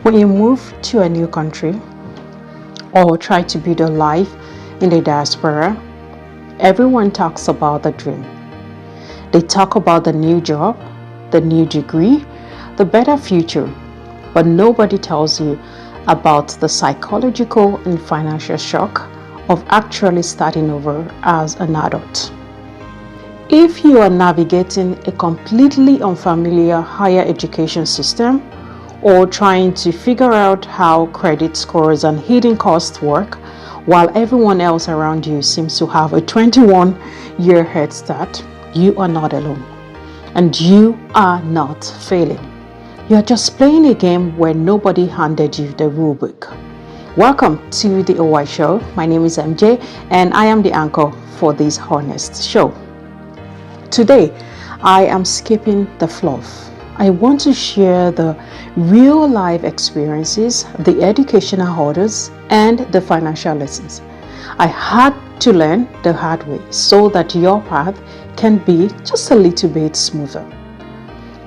When you move to a new country or try to build a life in the diaspora, everyone talks about the dream. They talk about the new job, the new degree, the better future, but nobody tells you about the psychological and financial shock of actually starting over as an adult. If you are navigating a completely unfamiliar higher education system, or trying to figure out how credit scores and hidden costs work, while everyone else around you seems to have a 21-year head start, you are not alone. And you are not failing. You are just playing a game where nobody handed you the rulebook. Welcome to the OY Show. My name is MJ and I am the anchor for this honest show. Today, I am skipping the fluff. I want to share the real life experiences, the educational hurdles, and the financial lessons I had to learn the hard way so that your path can be just a little bit smoother.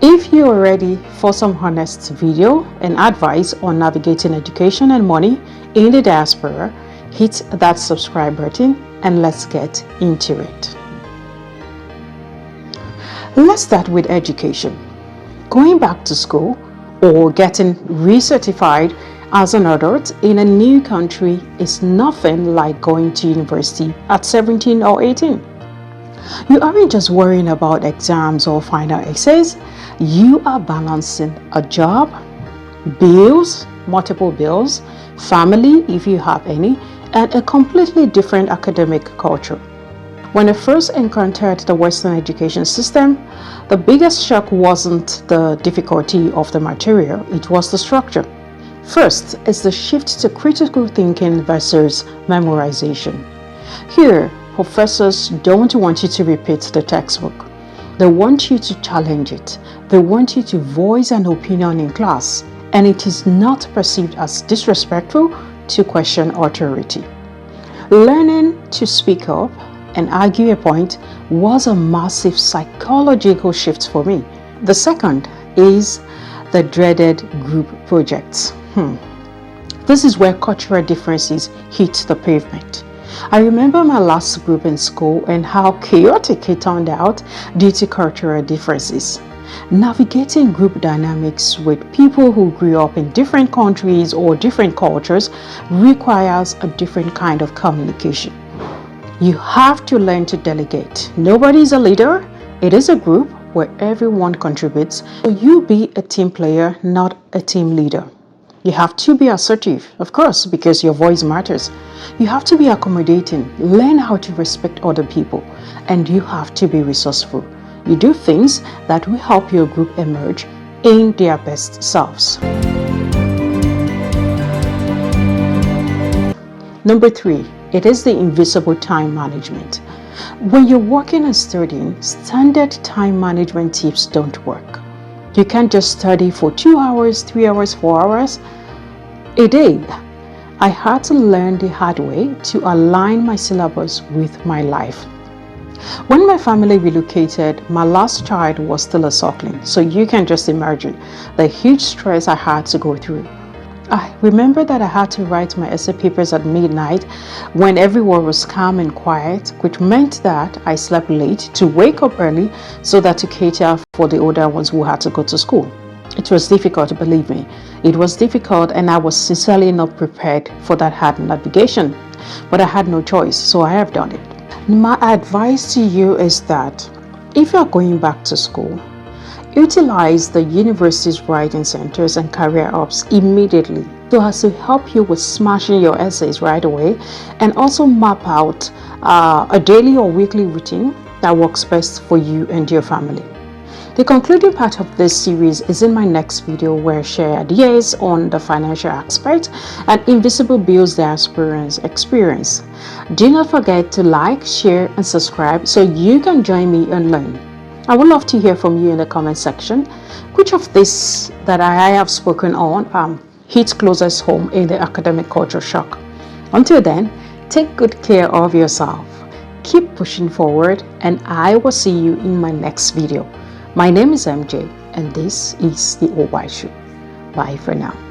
If you are ready for some honest video and advice on navigating education and money in the diaspora, hit that subscribe button and let's get into it. Let's start with education. Going back to school or getting recertified as an adult in a new country is nothing like going to university at 17 or 18. You aren't just worrying about exams or final essays. You are balancing a job, bills, multiple bills, family if you have any, and a completely different academic culture. When I first encountered the Western education system, the biggest shock wasn't the difficulty of the material, it was the structure. First is the shift to critical thinking versus memorization. Here, professors don't want you to repeat the textbook. They want you to challenge it. They want you to voice an opinion in class, and it is not perceived as disrespectful to question authority. Learning to speak up and argue a point was a massive psychological shift for me. The second is the dreaded group projects. This is where cultural differences hit the pavement. I remember my last group in school and how chaotic it turned out due to cultural differences. Navigating group dynamics with people who grew up in different countries or different cultures requires a different kind of communication. You have to learn to delegate. Nobody is a leader. It is a group where everyone contributes. So you be a team player, not a team leader. You have to be assertive, of course, because your voice matters. You have to be accommodating, learn how to respect other people, and you have to be resourceful. You do things that will help your group emerge in their best selves. Number 3. It is the invisible time management. When you're working and studying, standard time management tips don't work. You can't just study for 2 hours, 3 hours, 4 hours a day. I had to learn the hard way to align my syllabus with my life. When my family relocated, my last child was still a suckling, so you can just imagine the huge stress I had to go through. I remember that I had to write my essay papers at midnight when everyone was calm and quiet, which meant that I slept late to wake up early so that to cater for the older ones who had to go to school. It was difficult, believe me. It was difficult and I was sincerely not prepared for that hard navigation. But I had no choice, so I have done it. My advice to you is that if you're going back to school, utilize the university's writing centers and career hubs immediately so as to help you with smashing your essays right away, and also map out a daily or weekly routine that works best for you and your family. The concluding part of this series is in my next video where I share ideas on the financial aspect and invisible bills diasporans experience. Do not forget to like, share, and subscribe so you can join me and learn. I would love to hear from you in the comment section. Which of this that I have spoken on hits closest home in the academic culture shock? Until then, take good care of yourself. Keep pushing forward, and I will see you in my next video. My name is MJ, and this is the OY Show. Bye for now.